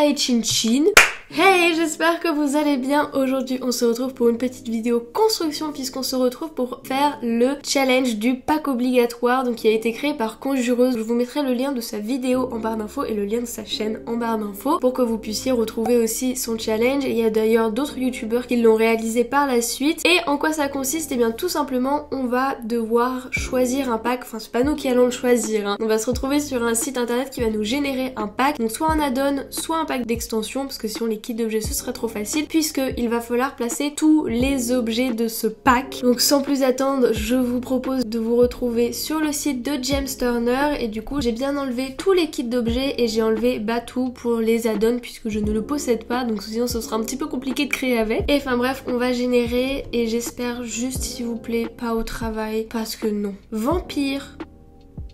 Hey Chin Chin. Hey, j'espère que vous allez bien. Aujourd'hui on se retrouve pour une petite vidéo construction puisqu'on se retrouve pour faire le challenge du pack obligatoire donc qui a été créé par Conjureuse. Je vous mettrai le lien de sa vidéo en barre d'infos et le lien de sa chaîne en barre d'infos pour que vous puissiez retrouver aussi son challenge. Et il y a d'ailleurs d'autres youtubeurs qui l'ont réalisé par la suite. Et en quoi ça consiste? Eh bien tout simplement on va devoir choisir un pack, enfin c'est pas nous qui allons le choisir hein. On va se retrouver sur un site internet qui va nous générer un pack, donc soit un add-on, soit un pack d'extension parce que si on les kits d'objets ce serait trop facile puisqu'il va falloir placer tous les objets de ce pack. Donc sans plus attendre, je vous propose de vous retrouver sur le site de James Turner et du coup j'ai bien enlevé tous les kits d'objets et j'ai enlevé tout pour les add-ons puisque je ne le possède pas, donc sinon ce sera un petit peu compliqué de créer avec. Et enfin bref, on va générer et j'espère juste s'il vous plaît pas au travail parce que non. Vampire,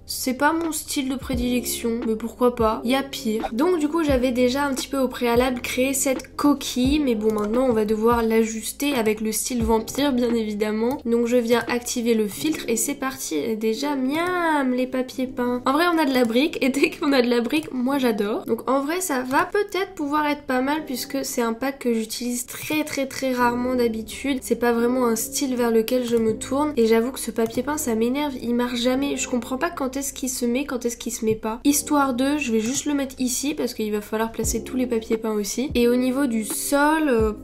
c'est pas mon style de prédilection, mais pourquoi pas, il y a pire. Donc du coup j'avais déjà un petit peu au préalable créé cette coquille, mais bon maintenant on va devoir l'ajuster avec le style vampire bien évidemment. Donc je viens activer le filtre et c'est parti. Et déjà miam les papiers peints. En vrai on a de la brique et dès qu'on a de la brique, moi j'adore. Donc en vrai ça va peut-être pouvoir être pas mal puisque c'est un pack que j'utilise très rarement d'habitude. C'est pas vraiment un style vers lequel je me tourne et j'avoue que ce papier peint ça m'énerve, il marche jamais. Je comprends pas quand est-ce qu'il se met, quand est-ce qu'il se met pas. Histoire de, je vais juste le mettre ici parce qu'il va falloir placer tous les papiers peints aussi. Et au niveau du sol,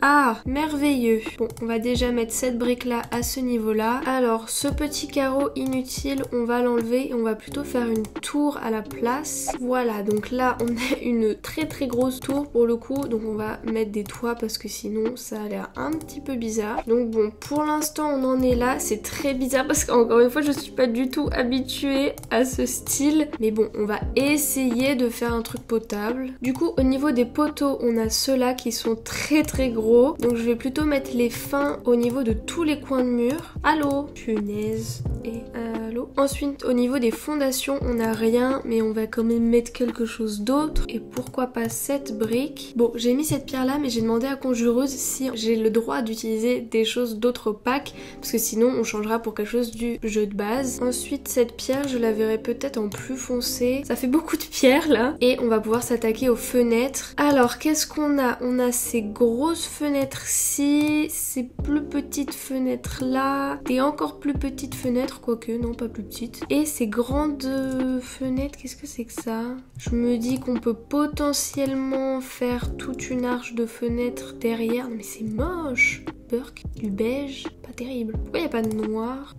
ah, merveilleux. Bon, on va déjà mettre cette brique là à ce niveau là. Alors, ce petit carreau inutile, on va l'enlever et on va plutôt faire une tour à la place. Voilà, donc là, on a une très grosse tour pour le coup. Donc on va mettre des toits parce que sinon, ça a l'air un petit peu bizarre. Donc bon, pour l'instant, on en est là. C'est très bizarre parce qu'encore une fois, je suis pas du tout habituée à ce style. Mais bon, on va essayer de faire un truc potable. Du coup, au niveau des poteaux, on a ceux-là qui sont très gros. Donc je vais plutôt mettre les fins au niveau de tous les coins de mur. Allô? Punaise. Et allô? Ensuite, au niveau des fondations, on n'a rien, mais on va quand même mettre quelque chose d'autre. Et pourquoi pas cette brique? Bon, j'ai mis cette pierre là, mais j'ai demandé à Conjureuse si j'ai le droit d'utiliser des choses d'autres packs, parce que sinon on changera pour quelque chose du jeu de base. Ensuite, cette pierre, je la verrai peut-être en plus foncé. Ça fait beaucoup de pierres là. Et on va pouvoir s'attaquer aux fenêtres. Alors, qu'est-ce qu'on a? On a ces grosses fenêtres-ci, ces plus petites fenêtres-là, des encore plus petites fenêtres, quoique, non, pas plus petites. Et ces grandes fenêtres, qu'est-ce que c'est que ça? Je me dis qu'on peut potentiellement faire toute une arche de fenêtres derrière. Non, mais c'est moche! Burk, du beige, pas terrible. Pourquoi il n'y a pas de noir?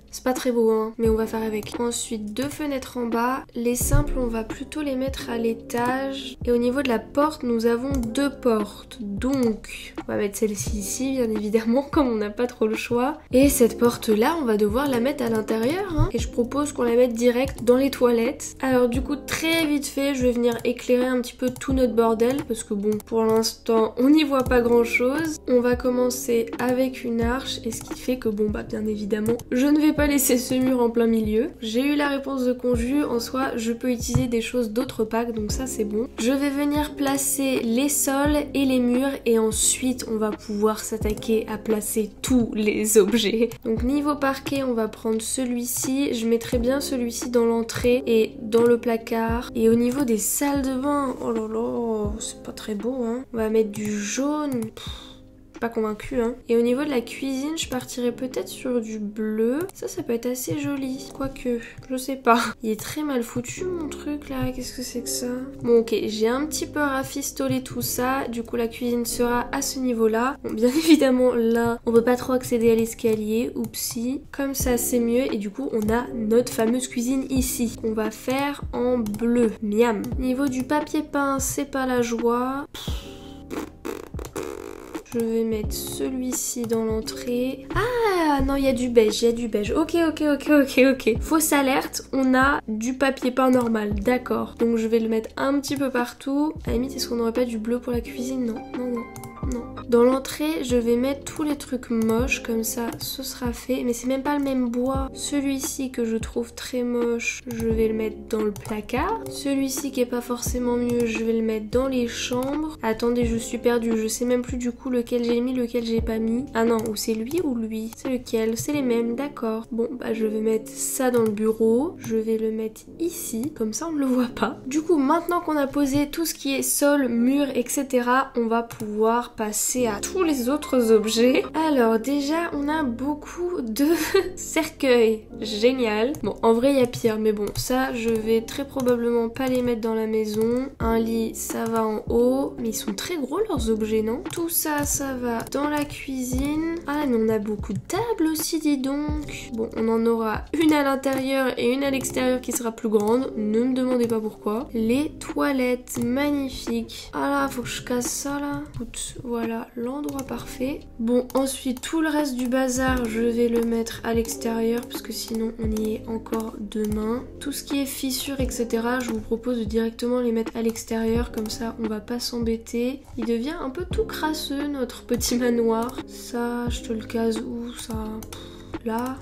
C'est pas très beau, hein, mais on va faire avec. Ensuite, deux fenêtres en bas. Les simples, on va plutôt les mettre à l'étage. Et au niveau de la porte, nous avons deux portes. Donc, on va mettre celle-ci ici, bien évidemment, comme on n'a pas trop le choix. Et cette porte-là, on va devoir la mettre à l'intérieur, hein. Et je propose qu'on la mette direct dans les toilettes. Alors du coup, très vite fait, je vais venir éclairer un petit peu tout notre bordel. Parce que bon, pour l'instant, on n'y voit pas grand-chose. On va commencer avec une arche et ce qui fait que bon bah bien évidemment je ne vais pas laisser ce mur en plein milieu. J'ai eu la réponse de Conju, en soi je peux utiliser des choses d'autres packs donc ça c'est bon. Je vais venir placer les sols et les murs et ensuite on va pouvoir s'attaquer à placer tous les objets. Donc niveau parquet on va prendre celui-ci, je mettrai bien celui-ci dans l'entrée et dans le placard. Et au niveau des salles de bain, oh là là c'est pas très beau hein. On va mettre du jaune. Pas convaincue hein. Et au niveau de la cuisine, je partirais peut-être sur du bleu. Ça peut être assez joli. Quoique, je sais pas. Il est très mal foutu mon truc là. Qu'est-ce que c'est que ça? Bon ok, j'ai un petit peu rafistolé tout ça. Du coup la cuisine sera à ce niveau-là. Bon bien évidemment là, on peut pas trop accéder à l'escalier. Oupsie. Comme ça c'est mieux. Et du coup on a notre fameuse cuisine ici. On va faire en bleu. Miam. Niveau du papier peint, c'est pas la joie. Je vais mettre celui-ci dans l'entrée. Ah non, il y a du beige, il y a du beige. Ok. Fausse alerte, on a du papier peint normal, d'accord. Donc je vais le mettre un petit peu partout. À la limite, est-ce qu'on n'aurait pas du bleu pour la cuisine? Non. Non. Dans l'entrée, je vais mettre tous les trucs moches, comme ça, ce sera fait. Mais c'est même pas le même bois. Celui-ci que je trouve très moche, je vais le mettre dans le placard. Celui-ci qui est pas forcément mieux, je vais le mettre dans les chambres. Attendez, je suis perdue. Je sais même plus du coup lequel j'ai mis, lequel j'ai pas mis. Ah non, ou c'est lui ou lui? C'est lequel? C'est les mêmes, d'accord. Bon, bah je vais mettre ça dans le bureau. Je vais le mettre ici, comme ça on ne le voit pas. Du coup, maintenant qu'on a posé tout ce qui est sol, mur, etc., on va pouvoir passer à tous les autres objets. Alors déjà, on a beaucoup de cercueils. Génial. Bon, en vrai, il y a pire, mais bon, ça, je vais très probablement pas les mettre dans la maison. Un lit, ça va en haut. Mais ils sont très gros, leurs objets, non? Tout ça, ça va dans la cuisine. Ah, mais on a beaucoup de tables aussi, dis donc. Bon, on en aura une à l'intérieur et une à l'extérieur qui sera plus grande. Ne me demandez pas pourquoi. Les toilettes, magnifiques. Ah là, faut que je casse ça, là. Écoute, voilà, l'endroit parfait. Bon, ensuite, tout le reste du bazar, je vais le mettre à l'extérieur parce que sinon, on y est encore demain. Tout ce qui est fissures, etc., je vous propose de directement les mettre à l'extérieur. Comme ça, on va pas s'embêter. Il devient un peu tout crasseux, notre petit manoir. Ça, je te le case où, ça? Là.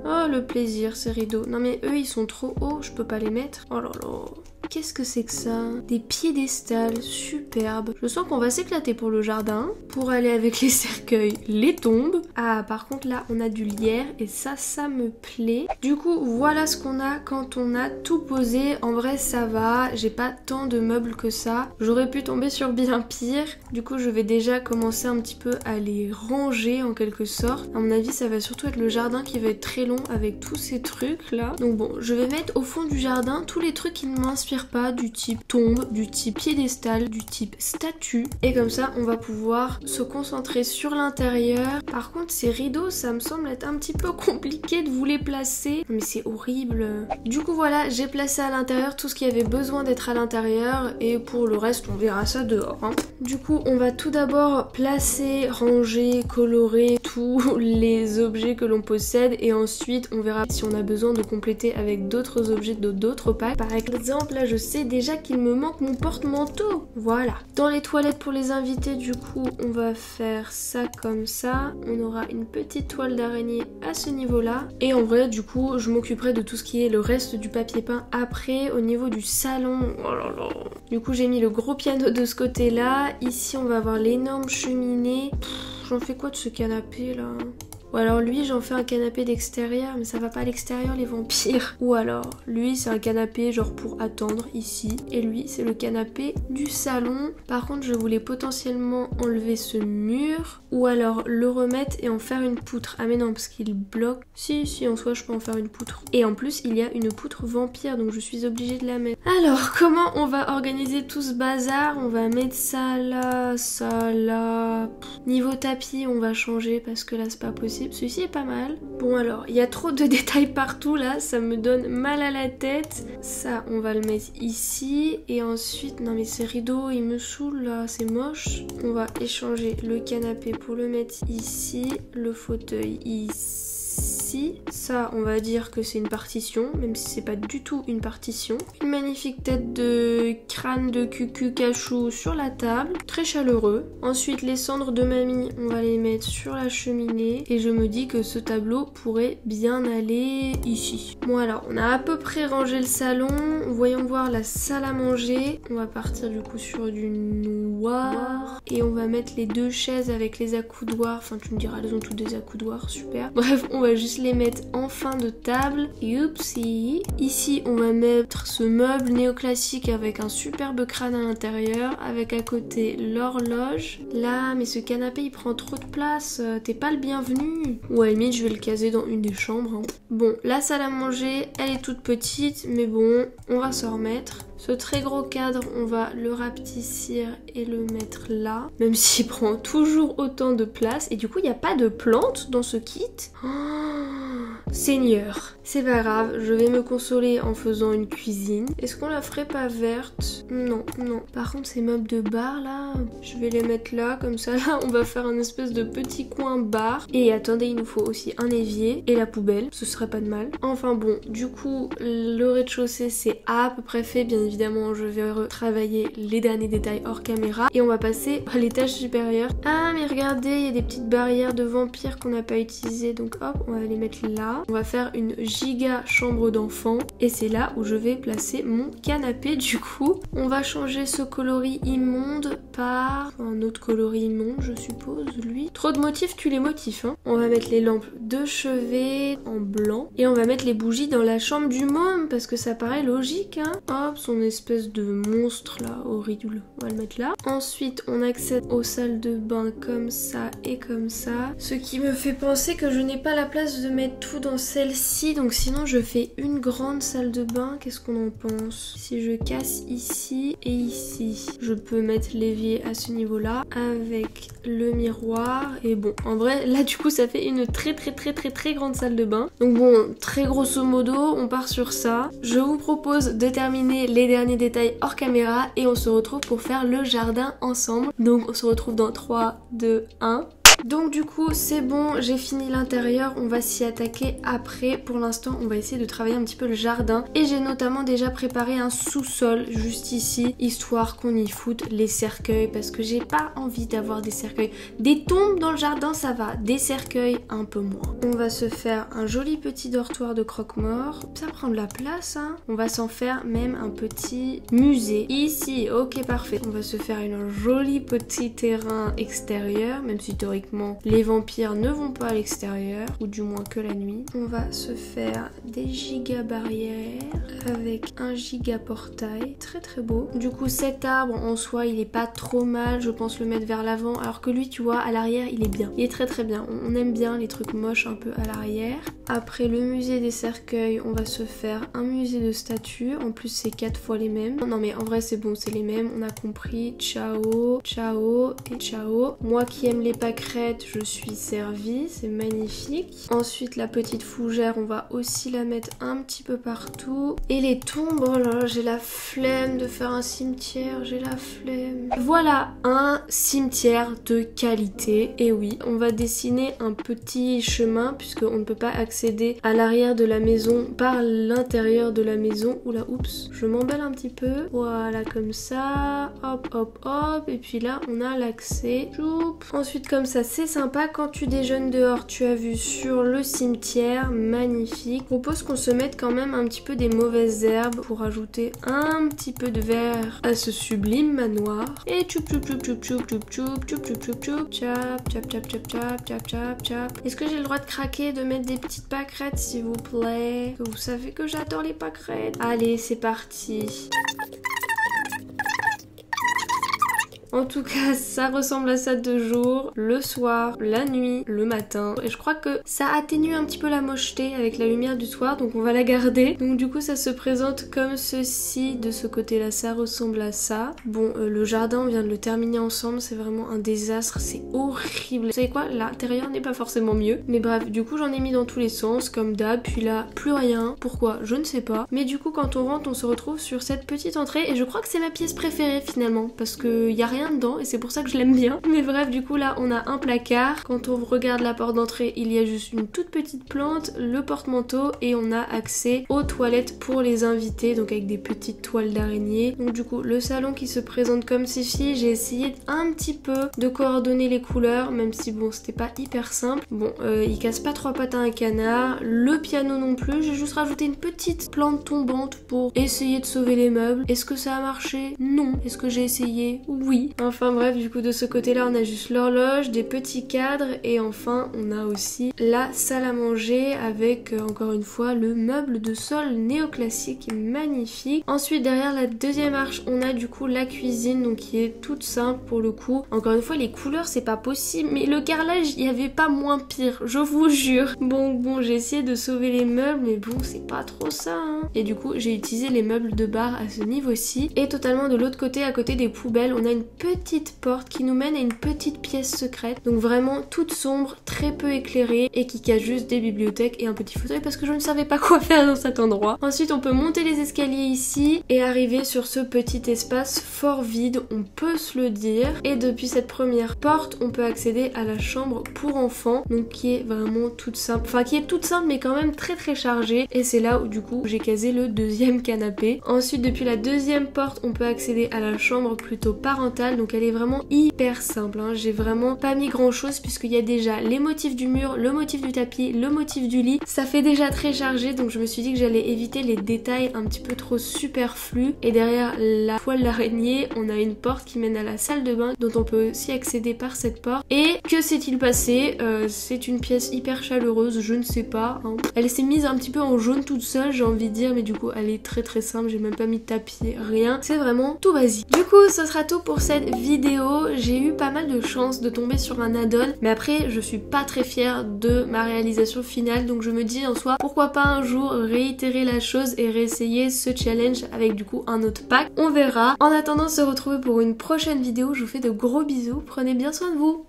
Oh, le plaisir, ces rideaux. Non mais eux, ils sont trop hauts, je peux pas les mettre. Oh là là. Qu'est-ce que c'est que ça? Des piédestals, superbes. Je sens qu'on va s'éclater pour le jardin. Pour aller avec les cercueils, les tombes. Ah, par contre, là, on a du lierre. Et ça me plaît. Du coup, voilà ce qu'on a quand on a tout posé. En vrai, ça va. J'ai pas tant de meubles que ça. J'aurais pu tomber sur bien pire. Du coup, je vais déjà commencer un petit peu à les ranger en quelque sorte. À mon avis, ça va surtout être le jardin qui va être très long avec tous ces trucs-là. Donc bon, je vais mettre au fond du jardin tous les trucs qui ne m'inspirent pas, du type tombe, du type piédestal, du type statue. Et comme ça, on va pouvoir se concentrer sur l'intérieur. Par contre, ces rideaux, ça me semble être un petit peu compliqué de vous les placer. Mais c'est horrible. Du coup, voilà, j'ai placé à l'intérieur tout ce qui avait besoin d'être à l'intérieur. Et pour le reste, on verra ça dehors. Hein. Du coup, on va tout d'abord placer, ranger, colorer tous les objets que l'on possède. Et ensuite, on verra si on a besoin de compléter avec d'autres objets de d'autres packs. Par exemple, là, je sais déjà qu'il me manque mon porte-manteau. Voilà. Dans les toilettes pour les invités, du coup, on va faire ça comme ça. On aura une petite toile d'araignée à ce niveau-là. Et en vrai, du coup, je m'occuperai de tout ce qui est le reste du papier peint après, au niveau du salon. Oh là là. Du coup, j'ai mis le gros piano de ce côté-là. Ici, on va avoir l'énorme cheminée. J'en fais quoi de ce canapé, là ? Ou alors lui, j'en fais un canapé d'extérieur, mais ça va pas à l'extérieur les vampires. Ou alors, lui, c'est un canapé genre pour attendre ici. Et lui, c'est le canapé du salon. Par contre, je voulais potentiellement enlever ce mur. Ou alors le remettre et en faire une poutre. Ah mais non, parce qu'il bloque. Si, en soi, je peux en faire une poutre. Et en plus, il y a une poutre vampire, donc je suis obligée de la mettre. Alors, comment on va organiser tout ce bazar? On va mettre ça là, ça là. Niveau tapis, on va changer parce que là, c'est pas possible. Celui-ci est pas mal. Bon alors, il y a trop de détails partout là, ça me donne mal à la tête. Ça, on va le mettre ici. Et ensuite, non mais ces rideaux, ils me saoulent là, c'est moche. On va échanger le canapé pour le mettre ici. Le fauteuil ici. Ça, on va dire que c'est une partition, même si c'est pas du tout une partition. Une magnifique tête de crâne de cucu cachou sur la table, très chaleureux. Ensuite, les cendres de mamie, on va les mettre sur la cheminée. Et je me dis que ce tableau pourrait bien aller ici. Bon alors, on a à peu près rangé le salon. Voyons voir la salle à manger. On va partir du coup sur du noir. Et on va mettre les deux chaises avec les accoudoirs. Enfin, tu me diras, elles ont toutes des accoudoirs, super. Bref, on va juste les mettre en fin de table. Oupsie. Ici, on va mettre ce meuble néoclassique avec un superbe crâne à l'intérieur, avec à côté l'horloge. Là, mais ce canapé, il prend trop de place. T'es pas le bienvenu. Ou à la limite, je vais le caser dans une des chambres. Hein. Bon, la salle à manger, elle est toute petite, mais bon, on va s'en remettre. Ce très gros cadre, on va le rapetissir et le mettre là, même s'il prend toujours autant de place. Et du coup, il n'y a pas de plantes dans ce kit. Oh, Seigneur. C'est pas grave, je vais me consoler en faisant une cuisine. Est-ce qu'on la ferait pas verte? Non, non. Par contre, ces meubles de bar là, je vais les mettre là, comme ça là, on va faire un espèce de petit coin bar. Et attendez, il nous faut aussi un évier et la poubelle, ce serait pas de mal. Enfin bon, du coup, le rez-de-chaussée c'est à peu près fait. Bien évidemment, je vais retravailler les derniers détails hors caméra. Et on va passer à l'étage supérieur. Ah, mais regardez, il y a des petites barrières de vampires qu'on n'a pas utilisées. Donc hop, on va les mettre là. On va faire une giga chambre d'enfant et c'est là où je vais placer mon canapé. Du coup on va changer ce coloris immonde par un autre coloris immonde, je suppose. Lui, trop de motifs tue les motifs hein. On va mettre les lampes de chevet en blanc et on va mettre les bougies dans la chambre du môme parce que ça paraît logique hein. Hop, son espèce de monstre là horrible, on va le mettre là. Ensuite on accède aux salles de bain comme ça et comme ça, ce qui me fait penser que je n'ai pas la place de mettre tout dans celle-ci. Donc sinon je fais une grande salle de bain, qu'est-ce qu'on en pense? Si je casse ici et ici, je peux mettre l'évier à ce niveau-là avec le miroir. Et bon, en vrai, là du coup ça fait une très grande salle de bain. Donc bon, très grosso modo, on part sur ça. Je vous propose de terminer les derniers détails hors caméra et on se retrouve pour faire le jardin ensemble. Donc on se retrouve dans 3, 2, 1... Donc du coup c'est bon, j'ai fini l'intérieur, on va s'y attaquer après. Pour l'instant on va essayer de travailler un petit peu le jardin et j'ai notamment déjà préparé un sous-sol juste ici, histoire qu'on y foute les cercueils parce que j'ai pas envie d'avoir des cercueils. Des tombes dans le jardin ça va, des cercueils un peu moins. On va se faire un joli petit dortoir de croque-mort, ça prend de la place hein. On va s'en faire même un petit musée ici, ok parfait. On va se faire un joli petit terrain extérieur, même si théoriquement les vampires ne vont pas à l'extérieur, ou du moins que la nuit. On va se faire des giga barrières avec un giga portail, très beau. Du coup cet arbre en soi il est pas trop mal, je pense le mettre vers l'avant, alors que lui tu vois à l'arrière il est bien, il est très bien. On aime bien les trucs moches un peu à l'arrière. Après le musée des cercueils, on va se faire un musée de statues, en plus c'est 4 fois les mêmes. Non mais en vrai c'est bon, c'est les mêmes, on a compris. Ciao, ciao et ciao. Moi qui aime les pâquerettes, je suis servie, c'est magnifique. Ensuite la petite fougère, on va aussi la mettre un petit peu partout. Et les tombes, oh là là, j'ai la flemme de faire un cimetière, j'ai la flemme. Voilà un cimetière de qualité. Et oui, on va dessiner un petit chemin puisqu'on ne peut pas accéder à l'arrière de la maison par l'intérieur de la maison. Oula, oups, je m'emballe un petit peu. Voilà, comme ça, hop, hop, hop. Et puis là, on a l'accès. Ensuite, comme ça, c'est sympa. Quand tu déjeunes dehors, tu as vu sur le cimetière, magnifique. Je propose qu'on se mette quand même un petit peu des mauvaises herbes pour ajouter un petit peu de vert à ce sublime manoir. Et tchoup tchoup tchoup tchoup tchoup tchoup tchoup tchoup tchoup tchoup tchoup tchap tchap tchap tchap tchap tchap tchap tchap. Est-ce que j'ai le droit de craquer, de mettre des petites pâquerettes s'il vous plaît? Que vous savez que j'adore les pâquerettes. Allez, c'est parti. En tout cas, ça ressemble à ça de jour, le soir, la nuit, le matin. Et je crois que ça atténue un petit peu la mocheté avec la lumière du soir, donc on va la garder. Donc du coup, ça se présente comme ceci. De ce côté-là, ça ressemble à ça. Bon, le jardin, on vient de le terminer ensemble. C'est vraiment un désastre, c'est horrible. Vous savez quoi? L'intérieur n'est pas forcément mieux. Mais bref, du coup, j'en ai mis dans tous les sens, comme d'hab. Puis là, plus rien. Pourquoi? Je ne sais pas. Mais du coup, quand on rentre, on se retrouve sur cette petite entrée. Et je crois que c'est ma pièce préférée finalement, parce qu'il y a rien dedans et c'est pour ça que je l'aime bien. Mais bref, du coup là on a un placard. Quand on regarde la porte d'entrée, il y a juste une toute petite plante, le porte-manteau et on a accès aux toilettes pour les invités, donc avec des petites toiles d'araignée. Donc du coup le salon qui se présente comme ceci. J'ai essayé un petit peu de coordonner les couleurs, même si bon c'était pas hyper simple. Bon, il casse pas 3 pattes à un canard, le piano non plus. J'ai juste rajouté une petite plante tombante pour essayer de sauver les meubles. Est-ce que ça a marché? Non. Est-ce que j'ai essayé? Oui. Enfin bref, du coup de ce côté-là on a juste l'horloge, des petits cadres et enfin on a aussi la salle à manger avec encore une fois le meuble de sol néoclassique magnifique. Ensuite derrière la deuxième arche on a du coup la cuisine, donc qui est toute simple pour le coup. Encore une fois les couleurs c'est pas possible, mais le carrelage il y avait pas moins pire, je vous jure. Bon j'ai essayé de sauver les meubles mais bon c'est pas trop ça hein. Et du coup j'ai utilisé les meubles de bar à ce niveau-ci. Et totalement de l'autre côté, à côté des poubelles, on a une petite porte qui nous mène à une petite pièce secrète. Donc vraiment toute sombre, très peu éclairée et qui cache juste des bibliothèques et un petit fauteuil parce que je ne savais pas quoi faire dans cet endroit. Ensuite on peut monter les escaliers ici et arriver sur ce petit espace fort vide, on peut se le dire. Et depuis cette première porte on peut accéder à la chambre pour enfants, donc qui est vraiment toute simple, enfin qui est toute simple mais quand même très chargée, et c'est là où du coup j'ai casé le deuxième canapé. Ensuite depuis la deuxième porte on peut accéder à la chambre plutôt parentale, donc elle est vraiment hyper simple, hein. J'ai vraiment pas mis grand chose puisqu'il y a déjà les motifs du mur, le motif du tapis, le motif du lit, ça fait déjà très chargé, donc je me suis dit que j'allais éviter les détails un petit peu trop superflus. Et derrière la toile d'araignée on a une porte qui mène à la salle de bain dont on peut aussi accéder par cette porte. Et que s'est-il passé? C'est une pièce hyper chaleureuse, je ne sais pas, hein. Elle s'est mise un petit peu en jaune toute seule, j'ai envie de dire, mais du coup elle est très simple, j'ai même pas mis de tapis, rien, c'est vraiment tout basique. Du coup ce sera tout pour cette vidéo. J'ai eu pas mal de chance de tomber sur un add-on, mais après je suis pas très fière de ma réalisation finale, donc je me dis en soi pourquoi pas un jour réitérer la chose et réessayer ce challenge avec du coup un autre pack, on verra. En attendant de se retrouver pour une prochaine vidéo, je vous fais de gros bisous, prenez bien soin de vous.